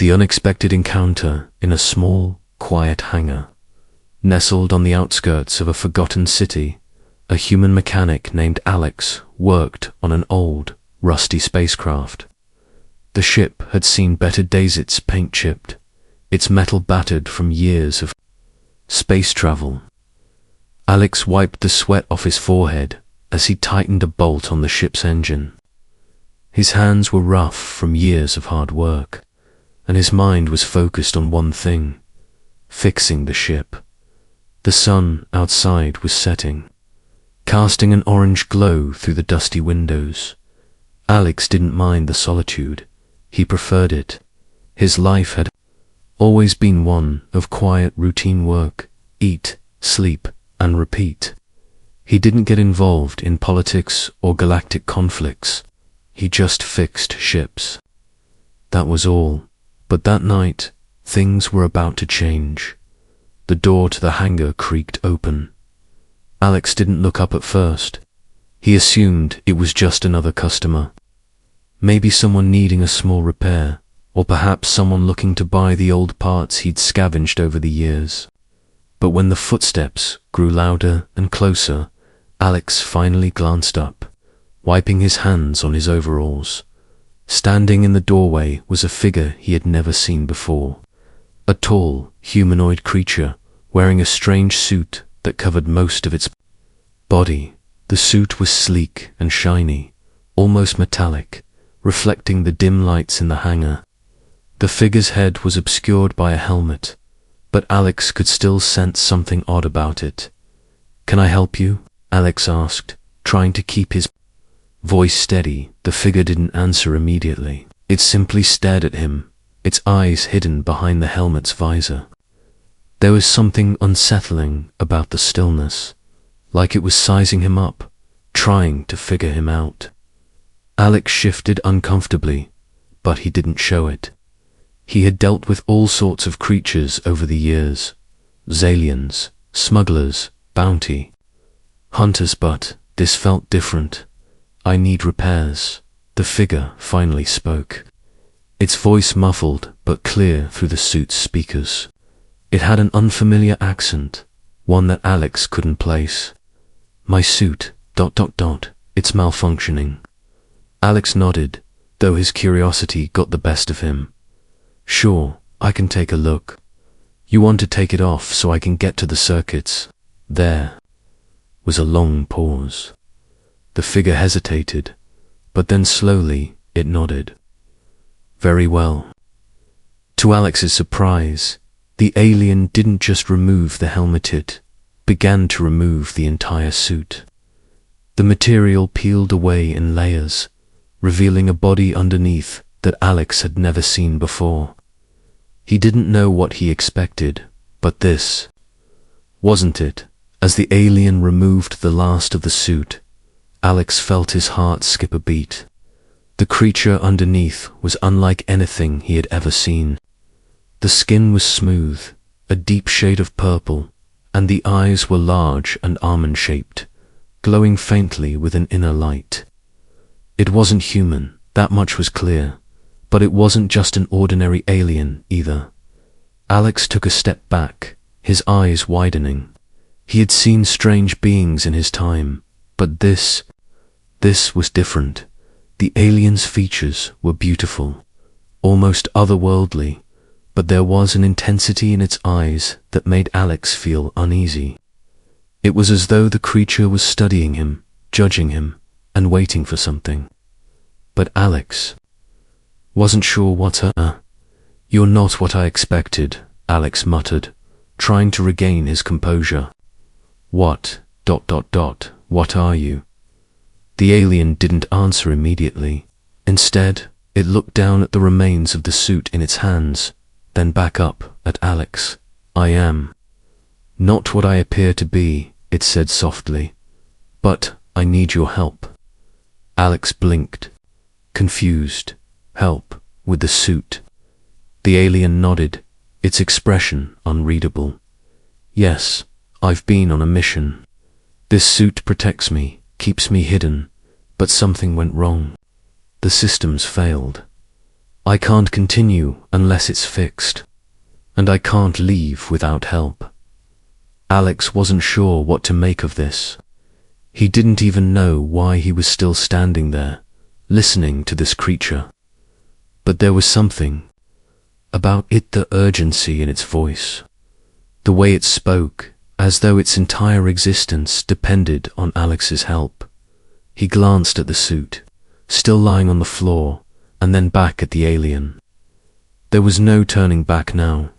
The unexpected encounter in a small, quiet hangar. Nestled on the outskirts of a forgotten city, a human mechanic named Alex worked on an old, rusty spacecraft. The ship had seen better days, its paint chipped, its metal battered from years of space travel. Alex wiped the sweat off his forehead as he tightened a bolt on the ship's engine. His hands were rough from years of hard work, and his mind was focused on one thing: fixing the ship. The sun outside was setting, casting an orange glow through the dusty windows. Alex didn't mind the solitude. He preferred it. His life had always been one of quiet, routine work: eat, sleep, and repeat. He didn't get involved in politics or galactic conflicts. He just fixed ships. That was all. But that night, things were about to change. The door to the hangar creaked open. Alex didn't look up at first. He assumed it was just another customer. Maybe someone needing a small repair, or perhaps someone looking to buy the old parts he'd scavenged over the years. But when the footsteps grew louder and closer, Alex finally glanced up, wiping his hands on his overalls. Standing in the doorway was a figure he had never seen before. A tall, humanoid creature, wearing a strange suit that covered most of its body. The suit was sleek and shiny, almost metallic, reflecting the dim lights in the hangar. The figure's head was obscured by a helmet, but Alex could still sense something odd about it. "Can I help you?" Alex asked, trying to keep his voice steady. The figure didn't answer immediately. It simply stared at him, its eyes hidden behind the helmet's visor. There was something unsettling about the stillness, like it was sizing him up, trying to figure him out. Alex shifted uncomfortably, but he didn't show it. He had dealt with all sorts of creatures over the years: aliens, smugglers, bounty hunters, but this felt different. "I need repairs," the figure finally spoke. Its voice muffled but clear through the suit's speakers. It had an unfamiliar accent, one that Alex couldn't place. "My suit, ... it's malfunctioning." Alex nodded, though his curiosity got the best of him. "Sure, I can take a look. You want to take it off so I can get to the circuits?" There was a long pause. The figure hesitated, but then slowly it nodded. "Very well." To Alex's surprise, the alien didn't just remove the helmet, it began to remove the entire suit. The material peeled away in layers, revealing a body underneath that Alex had never seen before. He didn't know what he expected, but this wasn't it. As the alien removed the last of the suit, Alex felt his heart skip a beat. The creature underneath was unlike anything he had ever seen. The skin was smooth, a deep shade of purple, and the eyes were large and almond-shaped, glowing faintly with an inner light. It wasn't human, that much was clear, but it wasn't just an ordinary alien either. Alex took a step back, his eyes widening. He had seen strange beings in his time, but this was different. The alien's features were beautiful, almost otherworldly, but there was an intensity in its eyes that made Alex feel uneasy. It was as though the creature was studying him, judging him, and waiting for something. But Alex wasn't sure what "You're not what I expected," Alex muttered, trying to regain his composure. What are you?" The alien didn't answer immediately. Instead, it looked down at the remains of the suit in its hands, then back up at Alex. "I am not what I appear to be," it said softly, "but I need your help." Alex blinked, confused. "Help with the suit?" The alien nodded, its expression unreadable. "Yes, I've been on a mission. This suit protects me, keeps me hidden, but something went wrong. The systems failed." I can't continue unless it's fixed, and I can't leave without help. Alex wasn't sure what to make of this. He didn't even know why he was still standing there, listening to this creature. But there was something about it, the urgency in its voice, the way it spoke, as though its entire existence depended on Alex's help. He glanced at the suit, still lying on the floor, and then back at the alien. There was no turning back now.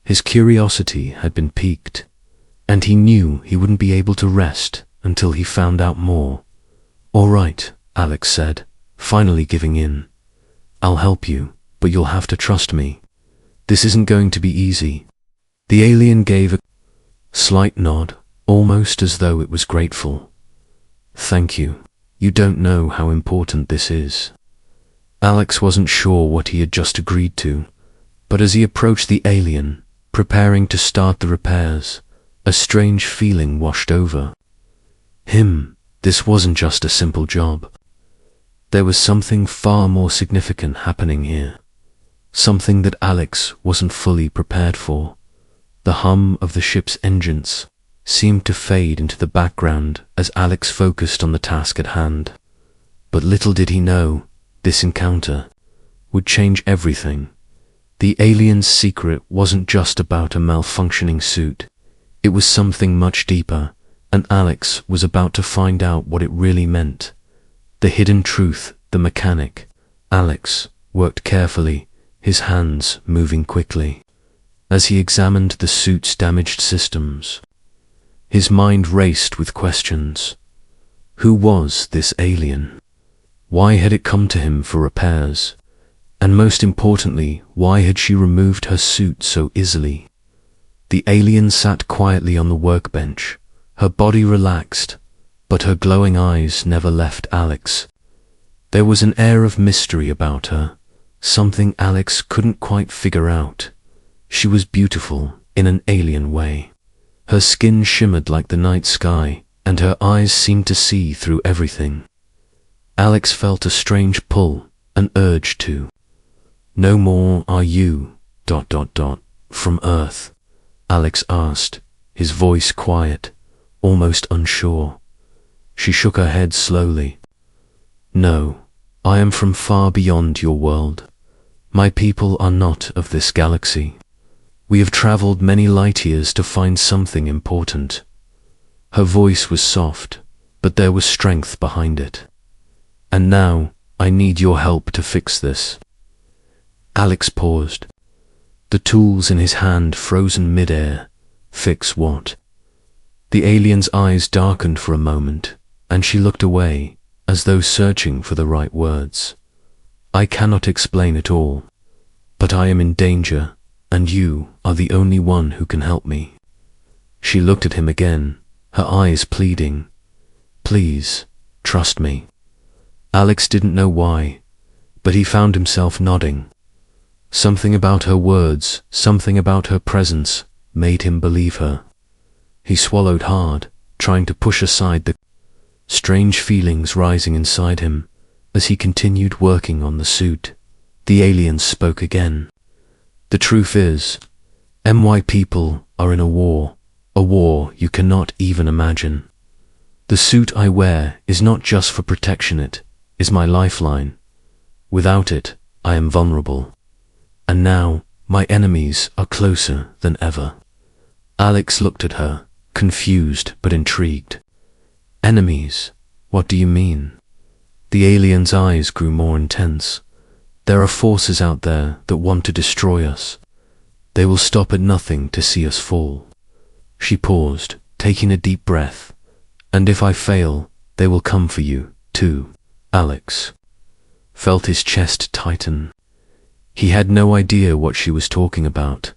His curiosity had been piqued, and he knew he wouldn't be able to rest until he found out more. "All right," Alex said, finally giving in. "I'll help you, but you'll have to trust me. This isn't going to be easy." The alien gave a slight nod, almost as though it was grateful. "Thank you. You don't know how important this is." Alex wasn't sure what he had just agreed to, but as he approached the alien, preparing to start the repairs, a strange feeling washed over him. This wasn't just a simple job. There was something far more significant happening here, something that Alex wasn't fully prepared for. The hum of the ship's engines seemed to fade into the background as Alex focused on the task at hand. But little did he know, this encounter would change everything. The alien's secret wasn't just about a malfunctioning suit. It was something much deeper, and Alex was about to find out what it really meant. The hidden truth, the mechanic. Alex worked carefully, his hands moving quickly. As he examined the suit's damaged systems, his mind raced with questions. Who was this alien? Why had it come to him for repairs? And most importantly, why had she removed her suit so easily? The alien sat quietly on the workbench, her body relaxed, but her glowing eyes never left Alex. There was an air of mystery about her, something Alex couldn't quite figure out. She was beautiful in an alien way. Her skin shimmered like the night sky, and her eyes seemed to see through everything. Alex felt a strange pull, an urge to know more. "Are you ... from Earth?" Alex asked, his voice quiet, almost unsure. She shook her head slowly. "No, I am from far beyond your world. My people are not of this galaxy. We have traveled many light years to find something important." Her voice was soft, but there was strength behind it. "And now, I need your help to fix this." Alex paused, the tools in his hand frozen mid-air. Fix what? The alien's eyes darkened for a moment, and she looked away, as though searching for the right words. "I cannot explain it all, but I am in danger, and you are the only one who can help me." She looked at him again, her eyes pleading. "Please, trust me." Alex didn't know why, but he found himself nodding. Something about her words, something about her presence, made him believe her. He swallowed hard, trying to push aside the strange feelings rising inside him as he continued working on the suit. The alien spoke again. "The truth is, my people are in a war you cannot even imagine. The suit I wear is not just for protection, it is my lifeline. Without it, I am vulnerable. And now, my enemies are closer than ever." Alex looked at her, confused but intrigued. "Enemies? What do you mean?" The alien's eyes grew more intense. "There are forces out there that want to destroy us. They will stop at nothing to see us fall." She paused, taking a deep breath. "And if I fail, they will come for you, too." Alex felt his chest tighten. He had no idea what she was talking about,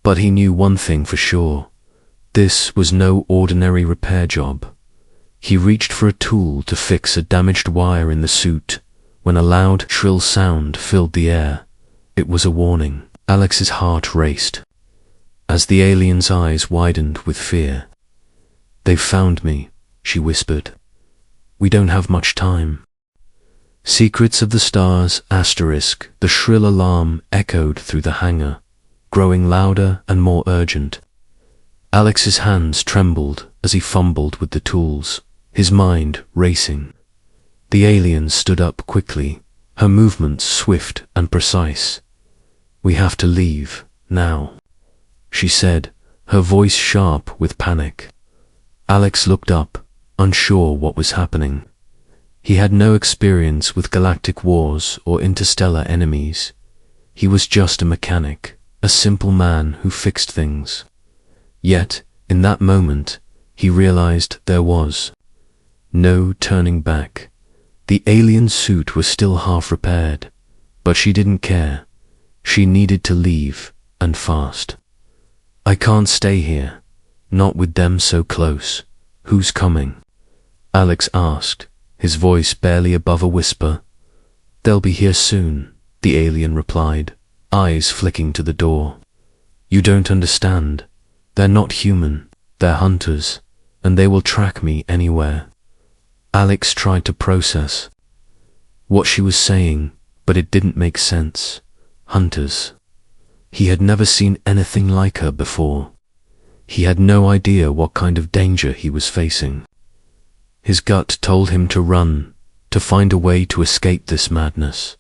but he knew one thing for sure. This was no ordinary repair job. He reached for a tool to fix a damaged wire in the suit when a loud, shrill sound filled the air. It was a warning. Alex's heart raced as the alien's eyes widened with fear. "They've found me," she whispered. "We don't have much time." Secrets of the Stars, asterisk, the shrill alarm echoed through the hangar, growing louder and more urgent. Alex's hands trembled as he fumbled with the tools, his mind racing. The alien stood up quickly, her movements swift and precise. "We have to leave, now," she said, her voice sharp with panic. Alex looked up, unsure what was happening. He had no experience with galactic wars or interstellar enemies. He was just a mechanic, a simple man who fixed things. Yet, in that moment, he realized there was no turning back. The alien suit was still half repaired, but she didn't care. She needed to leave, and fast. "I can't stay here, not with them so close. Who's coming?" Alex asked, his voice barely above a whisper. "They'll be here soon," the alien replied, eyes flicking to the door. "You don't understand. They're not human, they're hunters, and they will track me anywhere." Alex tried to process what she was saying, but it didn't make sense. Hunters. He had never seen anything like her before. He had no idea what kind of danger he was facing. His gut told him to run, to find a way to escape this madness.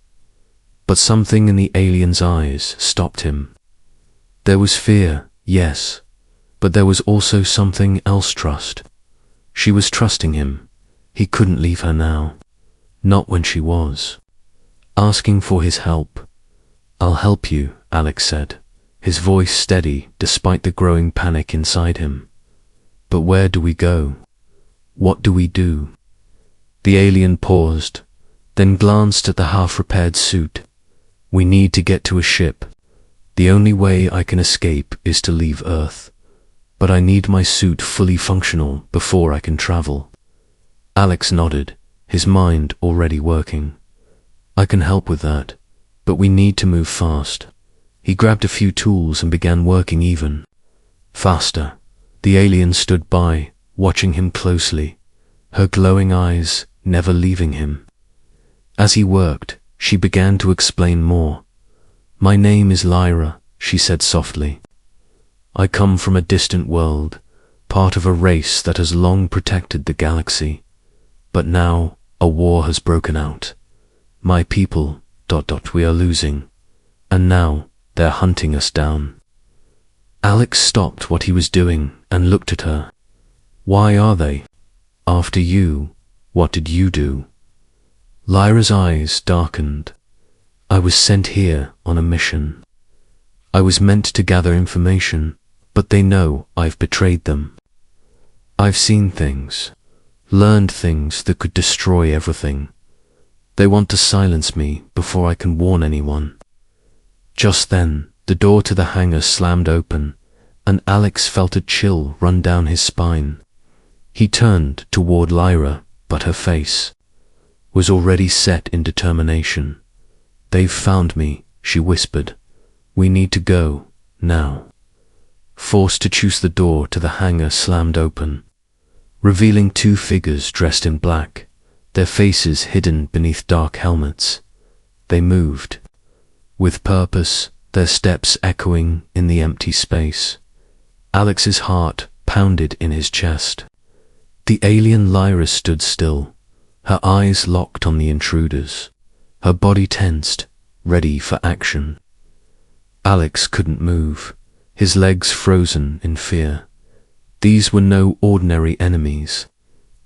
But something in the alien's eyes stopped him. There was fear, yes, but there was also something else: trust. She was trusting him. He couldn't leave her now. Not when she was asking for his help. "I'll help you," Alex said, his voice steady despite the growing panic inside him. "But where do we go? What do we do?" The alien paused, then glanced at the half-repaired suit. "We need to get to a ship. The only way I can escape is to leave Earth. But I need my suit fully functional before I can travel." Alex nodded, his mind already working. "I can help with that, but we need to move fast." He grabbed a few tools and began working even faster. The alien stood by, watching him closely, her glowing eyes never leaving him. As he worked, she began to explain more. "My name is Lyra," she said softly. "I come from a distant world, part of a race that has long protected the galaxy. But now a war has broken out. My people, we are losing, and now they're hunting us down." Alex stopped what he was doing and looked at her. "Why are they after you? What did you do?" Lyra's eyes darkened. "I was sent here on a mission. I was meant to gather information, but they know I've betrayed them. I've seen things, learned things that could destroy everything. They want to silence me before I can warn anyone." Just then, the door to the hangar slammed open, and Alex felt a chill run down his spine. He turned toward Lyra, but her face was already set in determination. "They've found me," she whispered. "We need to go, now." Forced to choose, the door to the hangar slammed open, revealing two figures dressed in black, their faces hidden beneath dark helmets. They moved with purpose, their steps echoing in the empty space. Alex's heart pounded in his chest. The alien Lyra stood still, her eyes locked on the intruders, her body tensed, ready for action. Alex couldn't move, his legs frozen in fear. These were no ordinary enemies.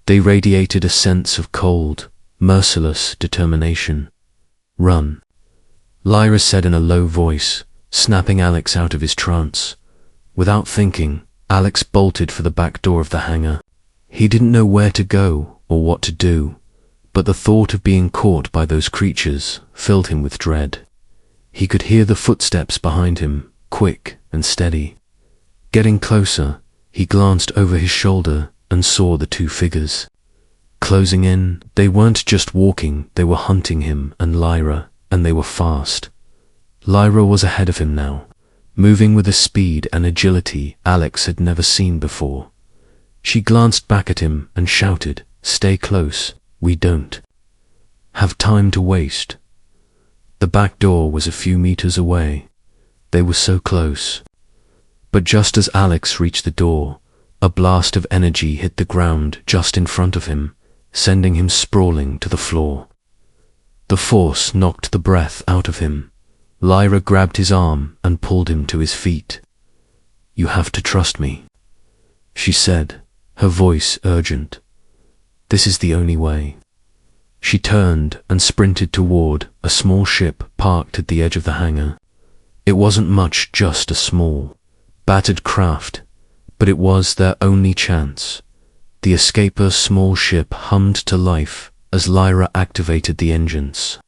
They radiated a sense of cold, merciless determination. "Run," Lyra said in a low voice, snapping Alex out of his trance. Without thinking, Alex bolted for the back door of the hangar. He didn't know where to go or what to do, but the thought of being caught by those creatures filled him with dread. He could hear the footsteps behind him, quick and steady. Getting closer, he glanced over his shoulder and saw the two figures. Closing in, they weren't just walking, they were hunting him and Lyra, and they were fast. Lyra was ahead of him now, moving with a speed and agility Alex had never seen before. She glanced back at him and shouted, "Stay close, we don't." have time to waste. The back door was a few meters away. They were so close. But just as Alex reached the door, a blast of energy hit the ground just in front of him, sending him sprawling to the floor. The force knocked the breath out of him. Lyra grabbed his arm and pulled him to his feet. "You have to trust me," she said, her voice urgent. "This is the only way." She turned and sprinted toward a small ship parked at the edge of the hangar. It wasn't much, just a small, battered craft, but it was their only chance. The escaper's small ship hummed to life as Lyra activated the engines.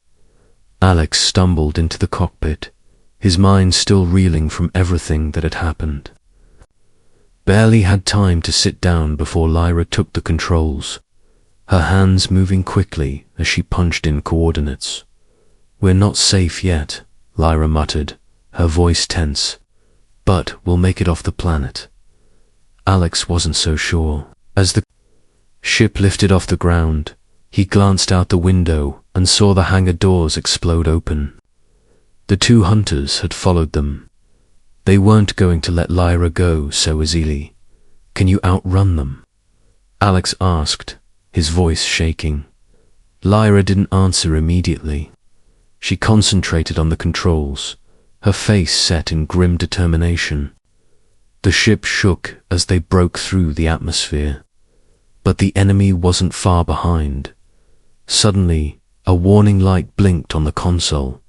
Alex stumbled into the cockpit, his mind still reeling from everything that had happened. Barely had time to sit down before Lyra took the controls, her hands moving quickly as she punched in coordinates. "We're not safe yet," Lyra muttered, her voice tense, "but we'll make it off the planet." Alex wasn't so sure. As the ship lifted off the ground, he glanced out the window and saw the hangar doors explode open. The two hunters had followed them. They weren't going to let Lyra go so easily. "Can you outrun them?" Alex asked, his voice shaking. Lyra didn't answer immediately. She concentrated on the controls, her face set in grim determination. The ship shook as they broke through the atmosphere. But the enemy wasn't far behind. Suddenly, a warning light blinked on the console.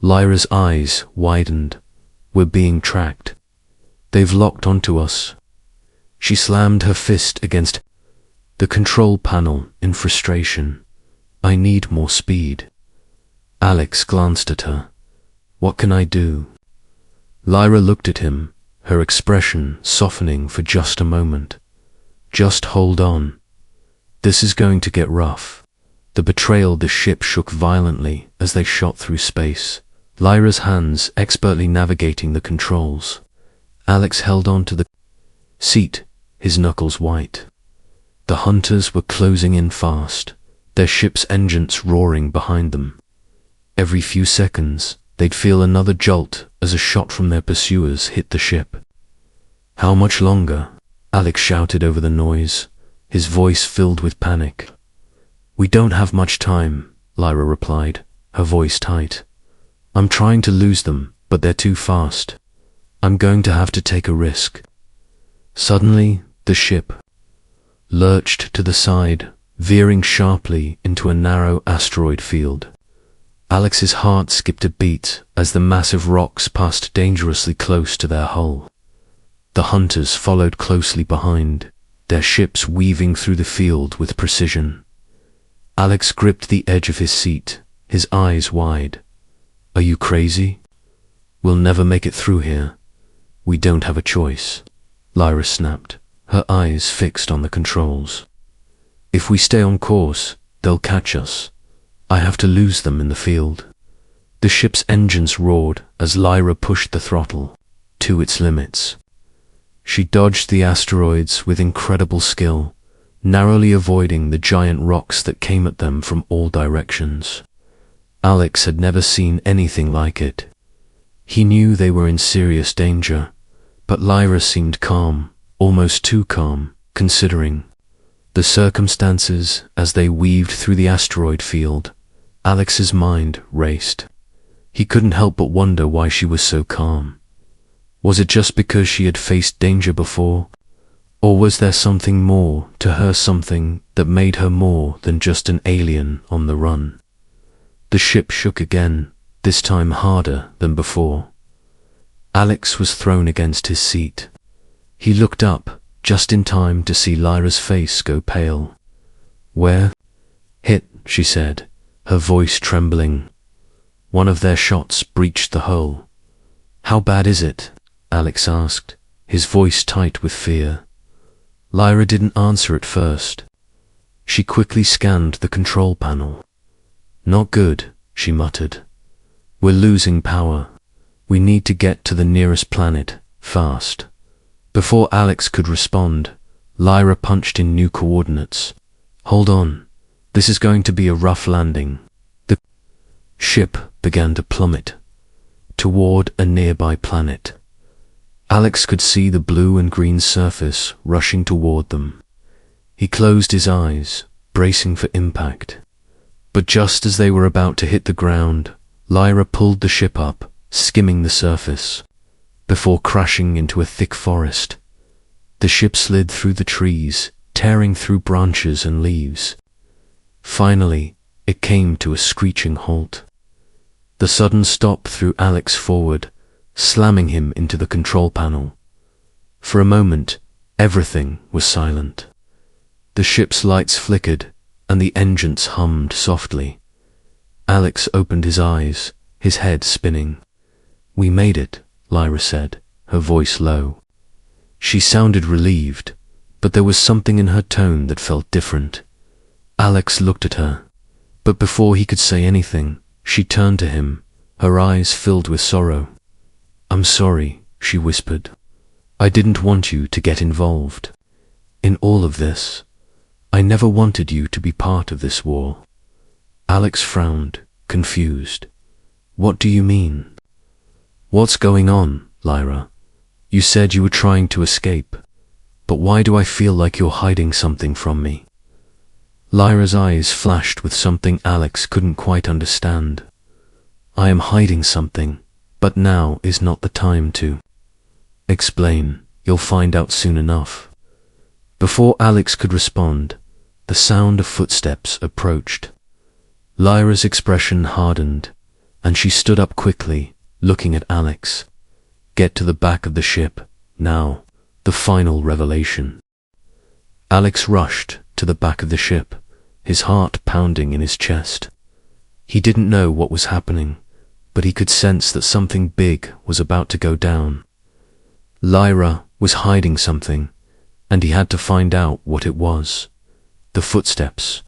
Lyra's eyes widened. "We're being tracked. They've locked onto us." She slammed her fist against the control panel in frustration. "I need more speed." Alex glanced at her. "What can I do?" Lyra looked at him, her expression softening for just a moment. "Just hold on. This is going to get rough." The betrayal the ship shook violently as they shot through space, Lyra's hands expertly navigating the controls. Alex held on to the seat, his knuckles white. The hunters were closing in fast, their ship's engines roaring behind them. Every few seconds, they'd feel another jolt as a shot from their pursuers hit the ship. "How much longer?" Alex shouted over the noise, his voice filled with panic. "We don't have much time," Lyra replied, her voice tight. "I'm trying to lose them, but they're too fast. I'm going to have to take a risk." Suddenly, the ship lurched to the side, veering sharply into a narrow asteroid field. Alex's heart skipped a beat as the massive rocks passed dangerously close to their hull. The hunters followed closely behind, their ships weaving through the field with precision. Alex gripped the edge of his seat, his eyes wide. "Are you crazy? We'll never make it through here. We don't have a choice," Lyra snapped, her eyes fixed on the controls. "If we stay on course, they'll catch us. I have to lose them in the field." The ship's engines roared as Lyra pushed the throttle to its limits. She dodged the asteroids with incredible skill, narrowly avoiding the giant rocks that came at them from all directions. Alex had never seen anything like it. He knew they were in serious danger, but Lyra seemed calm, almost too calm, considering the circumstances. As they weaved through the asteroid field, Alex's mind raced. He couldn't help but wonder why she was so calm. Was it just because she had faced danger before? Or was there something more to her, something that made her more than just an alien on the run? The ship shook again, this time harder than before. Alex was thrown against his seat. He looked up, just in time to see Lyra's face go pale. "Where?" "Hit," she said, her voice trembling. "One of their shots breached the hull." "How bad is it?" Alex asked, his voice tight with fear. Lyra didn't answer at first. She quickly scanned the control panel. "Not good," she muttered. "We're losing power. We need to get to the nearest planet, fast." Before Alex could respond, Lyra punched in new coordinates. "Hold on. This is going to be a rough landing." ship began to plummet toward a nearby planet. Alex could see the blue and green surface rushing toward them. He closed his eyes, bracing for impact. But just as they were about to hit the ground, Lyra pulled the ship up, skimming the surface, before crashing into a thick forest. The ship slid through the trees, tearing through branches and leaves. Finally, it came to a screeching halt. The sudden stop threw Alex forward, slamming him into the control panel. For a moment, everything was silent. The ship's lights flickered, and the engines hummed softly. Alex opened his eyes, his head spinning. "We made it," Lyra said, her voice low. She sounded relieved, but there was something in her tone that felt different. Alex looked at her, but before he could say anything, she turned to him, her eyes filled with sorrow. "I'm sorry," she whispered. "I didn't want you to get involved in all of this. I never wanted you to be part of this war." Alex frowned, confused. "What do you mean?" "What's going on, Lyra? You said you were trying to escape, but why do I feel like you're hiding something from me?" Lyra's eyes flashed with something Alex couldn't quite understand. "I am hiding something, but now is not the time to explain. You'll find out soon enough." Before Alex could respond, the sound of footsteps approached. Lyra's expression hardened, and she stood up quickly, looking at Alex. "Get to the back of the ship, now, the final revelation." Alex rushed to the back of the ship, his heart pounding in his chest. He didn't know what was happening, but he could sense that something big was about to go down. Lyra was hiding something, and he had to find out what it was. The footsteps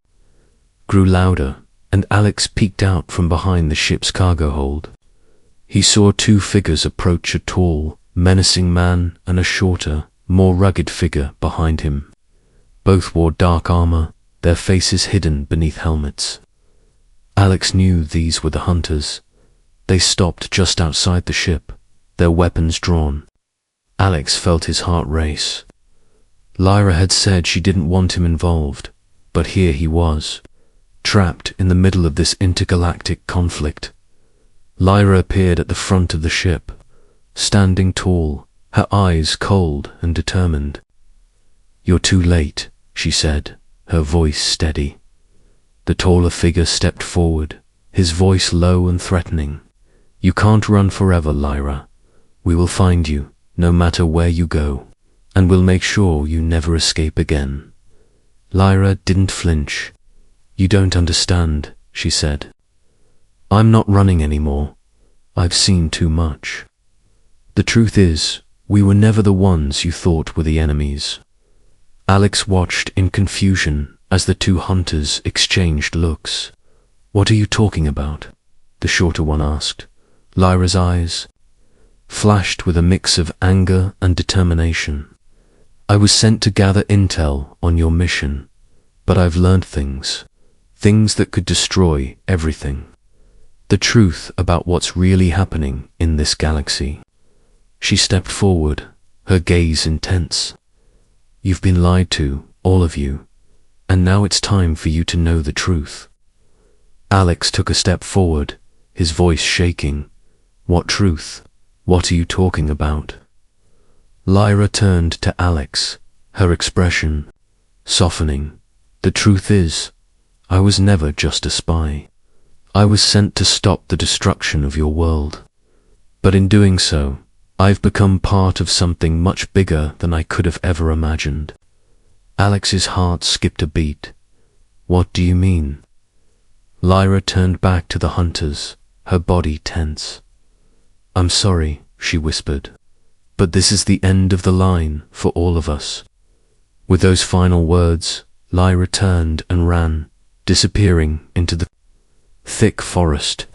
grew louder, and Alex peeked out from behind the ship's cargo hold. He saw two figures approach, a tall, menacing man and a shorter, more rugged figure behind him. Both wore dark armor, their faces hidden beneath helmets. Alex knew these were the hunters. They stopped just outside the ship, their weapons drawn. Alex felt his heart race. Lyra had said she didn't want him involved, but here he was, trapped in the middle of this intergalactic conflict. Lyra appeared at the front of the ship, standing tall, her eyes cold and determined. "You're too late," she said, her voice steady. The taller figure stepped forward, his voice low and threatening. "You can't run forever, Lyra. We will find you, no matter where you go, and we'll make sure you never escape again." Lyra didn't flinch. "You don't understand," she said. "I'm not running anymore. I've seen too much. The truth is, we were never the ones you thought were the enemies." Alex watched in confusion as the two hunters exchanged looks. "What are you talking about?" the shorter one asked. Lyra's eyes flashed with a mix of anger and determination. "I was sent to gather intel on your mission, but I've learned things that could destroy everything. The truth about what's really happening in this galaxy." She stepped forward, her gaze intense. "You've been lied to, all of you, and now it's time for you to know the truth." Alex took a step forward, his voice shaking. "What truth? What are you talking about?" Lyra turned to Alex, her expression softening. "The truth is, I was never just a spy. I was sent to stop the destruction of your world. But in doing so, I've become part of something much bigger than I could have ever imagined." Alex's heart skipped a beat. "What do you mean?" Lyra turned back to the hunters, her body tense. "I'm sorry," she whispered, "but this is the end of the line for all of us." With those final words, Lyra turned and ran, disappearing into the thick forest.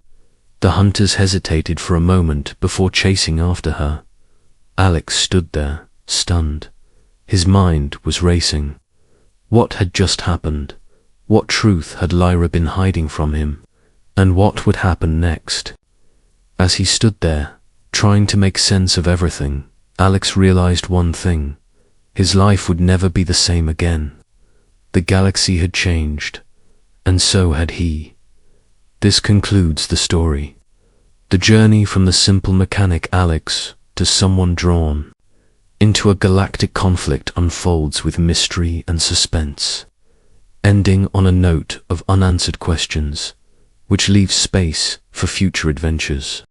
The hunters hesitated for a moment before chasing after her. Alex stood there, stunned. His mind was racing. What had just happened? What truth had Lyra been hiding from him? And what would happen next? As he stood there, trying to make sense of everything, Alex realized one thing. His life would never be the same again. The galaxy had changed, and so had he. This concludes the story. The journey from the simple mechanic Alex to someone drawn into a galactic conflict unfolds with mystery and suspense, ending on a note of unanswered questions, which leaves space for future adventures.